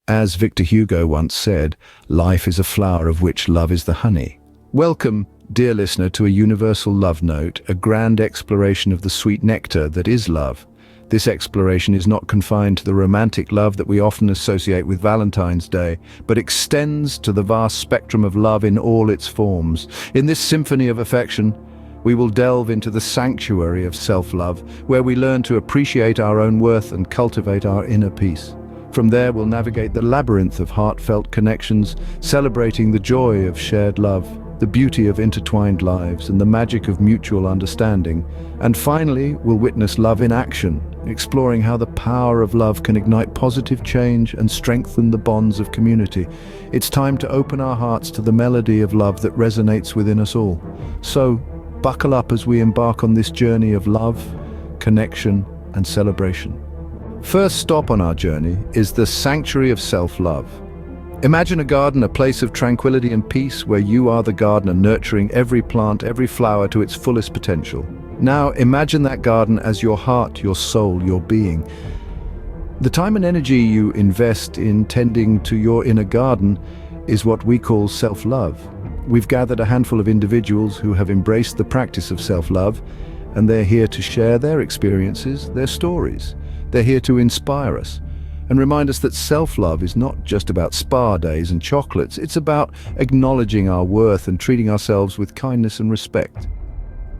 As Victor Hugo once said, life is a flower of which love is the honey. Welcome, dear listener, to a universal love note, a grand exploration of the sweet nectar that is love. This exploration is not confined to the romantic love that we often associate with Valentine's Day, but extends to the vast spectrum of love in all its forms. In this symphony of affection, we will delve into the sanctuary of self-love, where we learn to appreciate our own worth and cultivate our inner peace. From there, we'll navigate the labyrinth of heartfelt connections, celebrating the joy of shared love, the beauty of intertwined lives, and the magic of mutual understanding. And finally, we'll witness love in action, exploring how the power of love can ignite positive change and strengthen the bonds of community. It's time to open our hearts to the melody of love that resonates within us all. So, buckle up as we embark on this journey of love, connection, and celebration. First stop on our journey is the sanctuary of self-love. Imagine a garden, a place of tranquility and peace where you are the gardener, nurturing every plant, every flower to its fullest potential. Now imagine that garden as your heart, your soul, your being. The time and energy you invest in tending to your inner garden is what we call self-love. We've gathered a handful of individuals who have embraced the practice of self-love, and they're here to share their experiences, their stories. They're here to inspire us and remind us that self-love is not just about spa days and chocolates. It's about acknowledging our worth and treating ourselves with kindness and respect.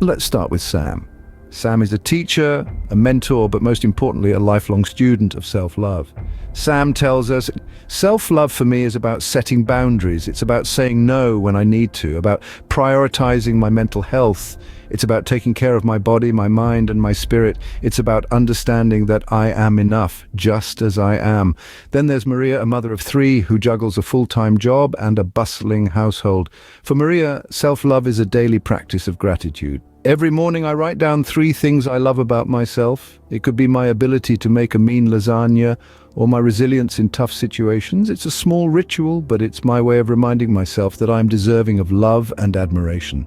Let's start with Sam. Sam is a teacher, a mentor, but most importantly, a lifelong student of self-love. Sam tells us, self-love for me is about setting boundaries. It's about saying no when I need to, about prioritizing my mental health. It's about taking care of my body, my mind, and my spirit. It's about understanding that I am enough, just as I am. Then there's Maria, a mother of 3 who juggles a full-time job and a bustling household. For Maria, self-love is a daily practice of gratitude. Every morning I write down 3 things I love about myself. It could be my ability to make a mean lasagna or my resilience in tough situations. It's a small ritual, but it's my way of reminding myself that I'm deserving of love and admiration,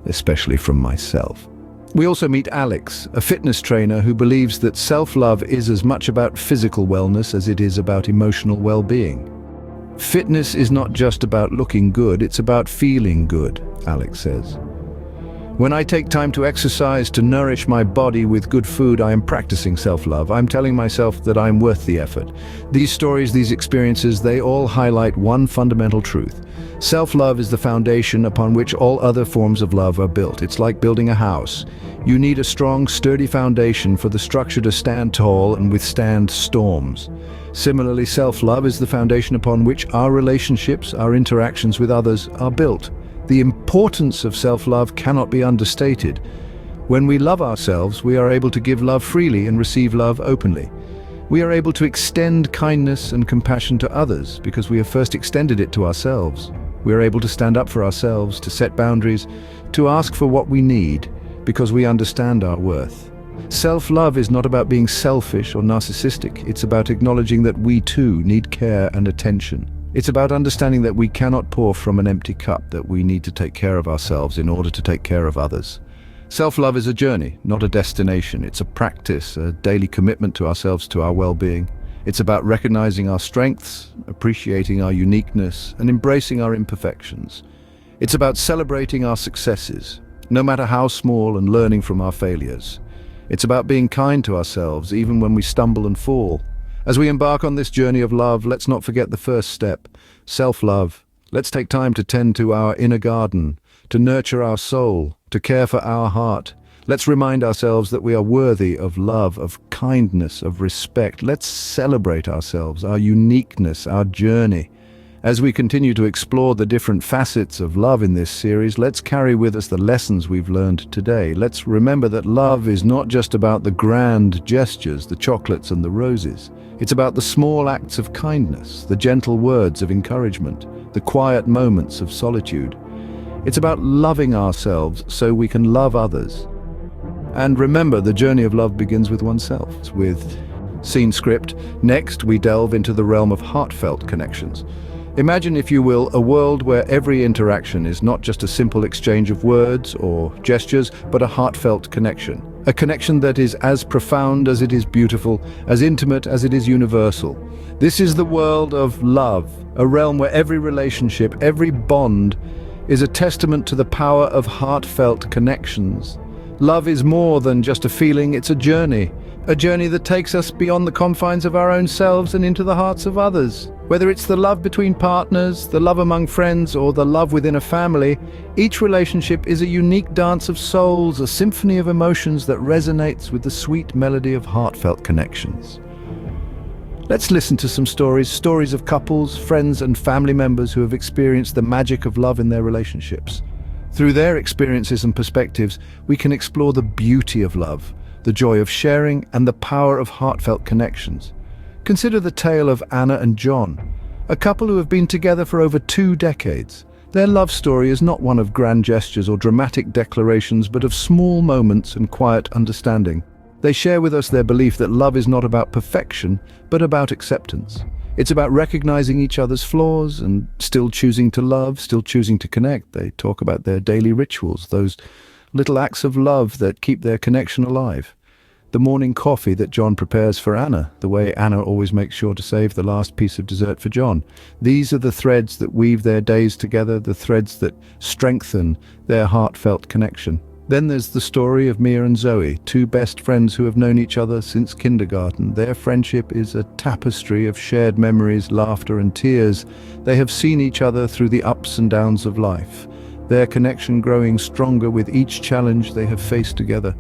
especially from myself. We also meet Alex, a fitness trainer who believes that self-love is as much about physical wellness as it is about emotional well-being. Fitness is not just about looking good, it's about feeling good, Alex says. When I take time to exercise, to nourish my body with good food, I am practicing self-love. I'm telling myself that I'm worth the effort. These stories, these experiences, they all highlight one fundamental truth. Self-love is the foundation upon which all other forms of love are built. It's like building a house. You need a strong, sturdy foundation for the structure to stand tall and withstand storms. Similarly, self-love is the foundation upon which our relationships, our interactions with others are built. The importance of self-love cannot be understated. When we love ourselves, we are able to give love freely and receive love openly. We are able to extend kindness and compassion to others because we have first extended it to ourselves. We are able to stand up for ourselves, to set boundaries, to ask for what we need because we understand our worth. Self-love is not about being selfish or narcissistic. It's about acknowledging that we too need care and attention. It's about understanding that we cannot pour from an empty cup, that we need to take care of ourselves in order to take care of others. Self-love is a journey, not a destination. It's a practice, a daily commitment to ourselves, to our well-being. It's about recognizing our strengths, appreciating our uniqueness, and embracing our imperfections. It's about celebrating our successes, no matter how small, and learning from our failures. It's about being kind to ourselves, even when we stumble and fall. As we embark on this journey of love, let's not forget the first step, self-love. Let's take time to tend to our inner garden, to nurture our soul, to care for our heart. Let's remind ourselves that we are worthy of love, of kindness, of respect. Let's celebrate ourselves, our uniqueness, our journey. As we continue to explore the different facets of love in this series, let's carry with us the lessons we've learned today. Let's remember that love is not just about the grand gestures, the chocolates and the roses. It's about the small acts of kindness, the gentle words of encouragement, the quiet moments of solitude. It's about loving ourselves so we can love others. And remember, the journey of love begins with oneself. With Scene Script, next we delve into the realm of heartfelt connections. Imagine, if you will, a world where every interaction is not just a simple exchange of words or gestures, but a heartfelt connection. A connection that is as profound as it is beautiful, as intimate as it is universal. This is the world of love, a realm where every relationship, every bond, is a testament to the power of heartfelt connections. Love is more than just a feeling, it's a journey that takes us beyond the confines of our own selves and into the hearts of others. Whether it's the love between partners, the love among friends, or the love within a family, each relationship is a unique dance of souls, a symphony of emotions that resonates with the sweet melody of heartfelt connections. Let's listen to some stories of couples, friends, and family members who have experienced the magic of love in their relationships. Through their experiences and perspectives, we can explore the beauty of love, the joy of sharing, and the power of heartfelt connections. Consider the tale of Anna and John, a couple who have been together for over 2 decades. Their love story is not one of grand gestures or dramatic declarations, but of small moments and quiet understanding. They share with us their belief that love is not about perfection, but about acceptance. It's about recognizing each other's flaws and still choosing to love, still choosing to connect. They talk about their daily rituals, those little acts of love that keep their connection alive. The morning coffee that John prepares for Anna, the way Anna always makes sure to save the last piece of dessert for John. These are the threads that weave their days together, the threads that strengthen their heartfelt connection. Then there's the story of Mia and Zoe, 2 best friends who have known each other since kindergarten. Their friendship is a tapestry of shared memories, laughter, and tears. They have seen each other through the ups and downs of life, their connection growing stronger with each challenge they have faced together.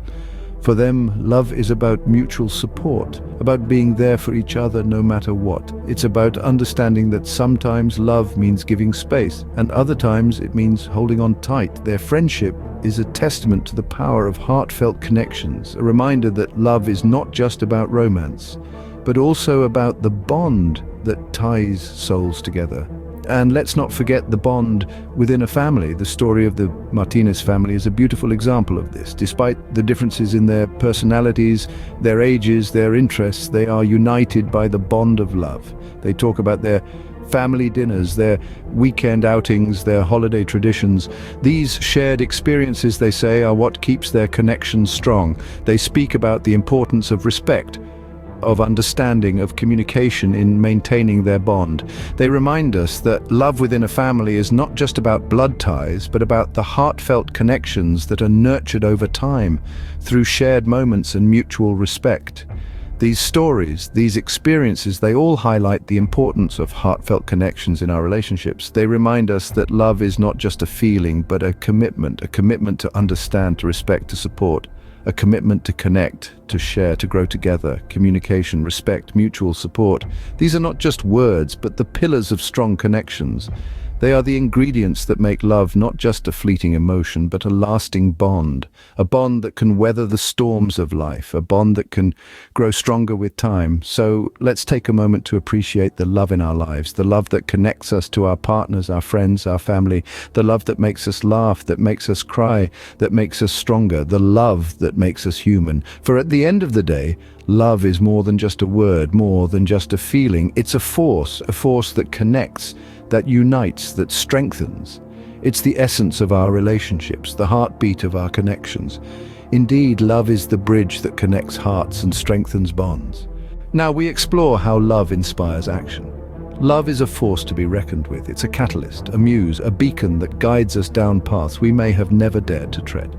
For them, love is about mutual support, about being there for each other no matter what. It's about understanding that sometimes love means giving space, and other times it means holding on tight. Their friendship is a testament to the power of heartfelt connections, a reminder that love is not just about romance, but also about the bond that ties souls together. And let's not forget the bond within a family. The story of the Martinez family is a beautiful example of this. Despite the differences in their personalities, their ages, their interests, they are united by the bond of love. They talk about their family dinners, their weekend outings, their holiday traditions. These shared experiences, they say, are what keeps their connection strong. They speak about the importance of respect, of understanding, of communication in maintaining their bond. They remind us that love within a family is not just about blood ties, but about the heartfelt connections that are nurtured over time through shared moments and mutual respect. These stories, these experiences, they all highlight the importance of heartfelt connections in our relationships. They remind us that love is not just a feeling, but a commitment to understand, to respect, to support. A commitment to connect, to share, to grow together. Communication, respect, mutual support. These are not just words, but the pillars of strong connections. They are the ingredients that make love not just a fleeting emotion, but a lasting bond. A bond that can weather the storms of life, a bond that can grow stronger with time. So let's take a moment to appreciate the love in our lives, the love that connects us to our partners, our friends, our family, the love that makes us laugh, that makes us cry, that makes us stronger, the love that makes us human. For at the end of the day, love is more than just a word, more than just a feeling. It's a force that connects, that unites, that strengthens. It's the essence of our relationships, the heartbeat of our connections. Indeed, love is the bridge that connects hearts and strengthens bonds. Now we explore how love inspires action. Love is a force to be reckoned with. It's a catalyst, a muse, a beacon that guides us down paths we may have never dared to tread.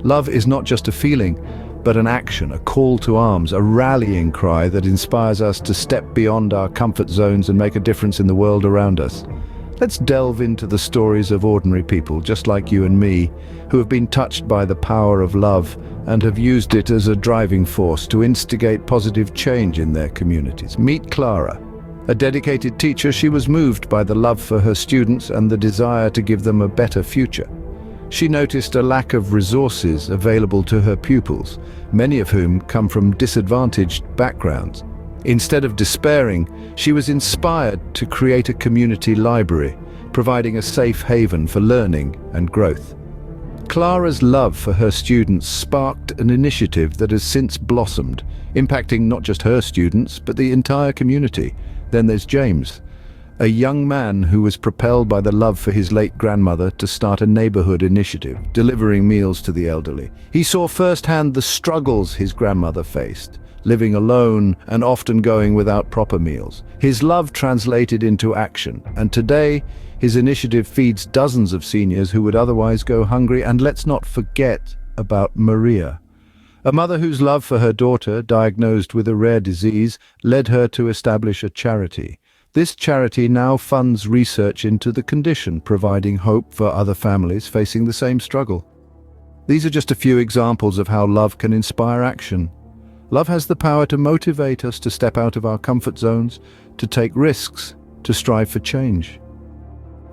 Love is not just a feeling, but an action, a call to arms, a rallying cry that inspires us to step beyond our comfort zones and make a difference in the world around us. Let's delve into the stories of ordinary people, just like you and me, who have been touched by the power of love and have used it as a driving force to instigate positive change in their communities. Meet Clara. A dedicated teacher, she was moved by the love for her students and the desire to give them a better future. She noticed a lack of resources available to her pupils, many of whom come from disadvantaged backgrounds. Instead of despairing, she was inspired to create a community library, providing a safe haven for learning and growth. Clara's love for her students sparked an initiative that has since blossomed, impacting not just her students, but the entire community. Then there's James, a young man who was propelled by the love for his late grandmother to start a neighborhood initiative, delivering meals to the elderly. He saw firsthand the struggles his grandmother faced, living alone and often going without proper meals. His love translated into action, and today his initiative feeds dozens of seniors who would otherwise go hungry. And let's not forget about Maria, a mother whose love for her daughter, diagnosed with a rare disease, led her to establish a charity. This charity now funds research into the condition, providing hope for other families facing the same struggle. These are just a few examples of how love can inspire action. Love has the power to motivate us to step out of our comfort zones, to take risks, to strive for change.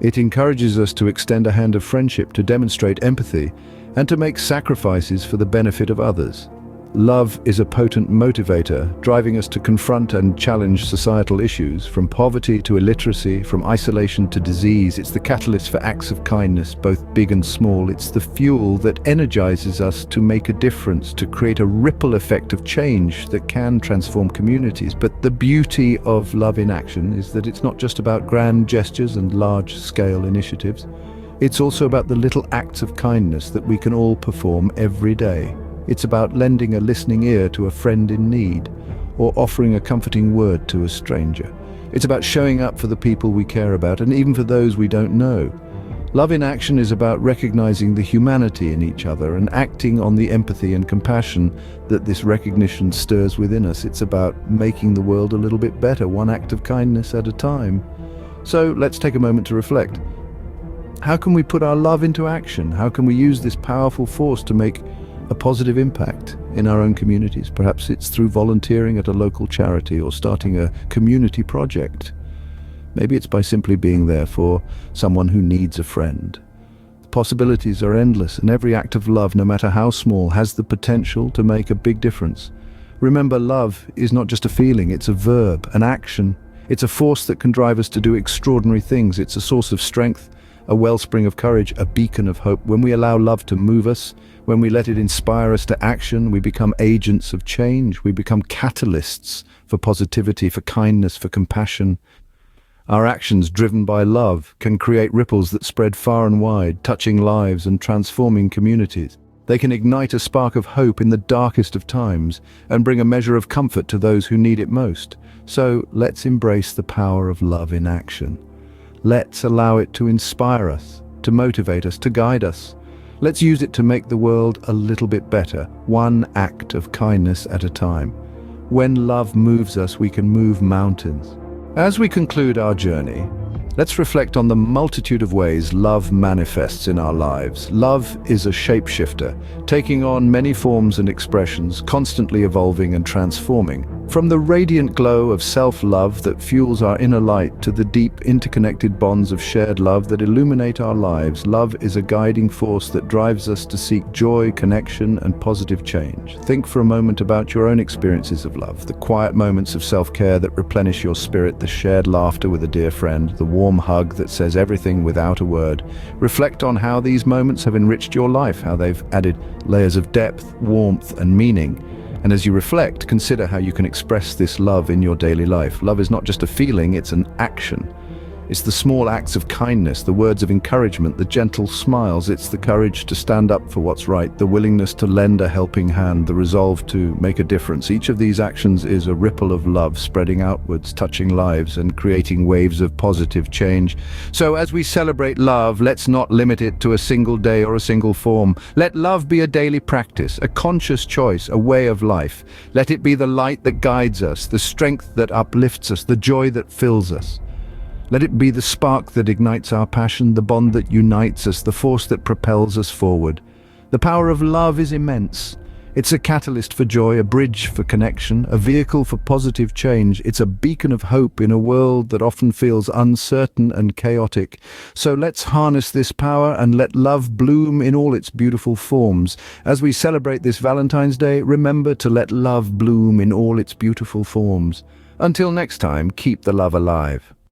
It encourages us to extend a hand of friendship, to demonstrate empathy, and to make sacrifices for the benefit of others. Love is a potent motivator, driving us to confront and challenge societal issues, from poverty to illiteracy, from isolation to disease. It's the catalyst for acts of kindness, both big and small. It's the fuel that energizes us to make a difference, to create a ripple effect of change that can transform communities. But the beauty of love in action is that it's not just about grand gestures and large-scale initiatives. It's also about the little acts of kindness that we can all perform every day. It's about lending a listening ear to a friend in need, or offering a comforting word to a stranger. It's about showing up for the people we care about, and even for those we don't know. Love in action is about recognizing the humanity in each other and acting on the empathy and compassion that this recognition stirs within us. It's about making the world a little bit better, one act of kindness at a time. So let's take a moment to reflect. How can we put our love into action? How can we use this powerful force to make a positive impact in our own communities? Perhaps it's through volunteering at a local charity or starting a community project. Maybe it's by simply being there for someone who needs a friend. The possibilities are endless, and every act of love, no matter how small, has the potential to make a big difference. Remember, love is not just a feeling, it's a verb, an action. It's a force that can drive us to do extraordinary things. It's a source of strength, a wellspring of courage, a beacon of hope. When we allow love to move us, when we let it inspire us to action, we become agents of change. We become catalysts for positivity, for kindness, for compassion. Our actions, driven by love, can create ripples that spread far and wide, touching lives and transforming communities. They can ignite a spark of hope in the darkest of times and bring a measure of comfort to those who need it most. So let's embrace the power of love in action. Let's allow it to inspire us, to motivate us, to guide us. Let's use it to make the world a little bit better, one act of kindness at a time. When love moves us, we can move mountains. As we conclude our journey, let's reflect on the multitude of ways love manifests in our lives. Love is a shapeshifter, taking on many forms and expressions, constantly evolving and transforming. From the radiant glow of self-love that fuels our inner light to the deep, interconnected bonds of shared love that illuminate our lives, love is a guiding force that drives us to seek joy, connection, and positive change. Think for a moment about your own experiences of love, the quiet moments of self-care that replenish your spirit, the shared laughter with a dear friend, the warm hug that says everything without a word. Reflect on how these moments have enriched your life, how they've added layers of depth, warmth, and meaning. And as you reflect, consider how you can express this love in your daily life. Love is not just a feeling, it's an action. It's the small acts of kindness, the words of encouragement, the gentle smiles. It's the courage to stand up for what's right, the willingness to lend a helping hand, the resolve to make a difference. Each of these actions is a ripple of love spreading outwards, touching lives and creating waves of positive change. So as we celebrate love, let's not limit it to a single day or a single form. Let love be a daily practice, a conscious choice, a way of life. Let it be the light that guides us, the strength that uplifts us, the joy that fills us. Let it be the spark that ignites our passion, the bond that unites us, the force that propels us forward. The power of love is immense. It's a catalyst for joy, a bridge for connection, a vehicle for positive change. It's a beacon of hope in a world that often feels uncertain and chaotic. So let's harness this power and let love bloom in all its beautiful forms. As we celebrate this Valentine's Day, remember to let love bloom in all its beautiful forms. Until next time, keep the love alive.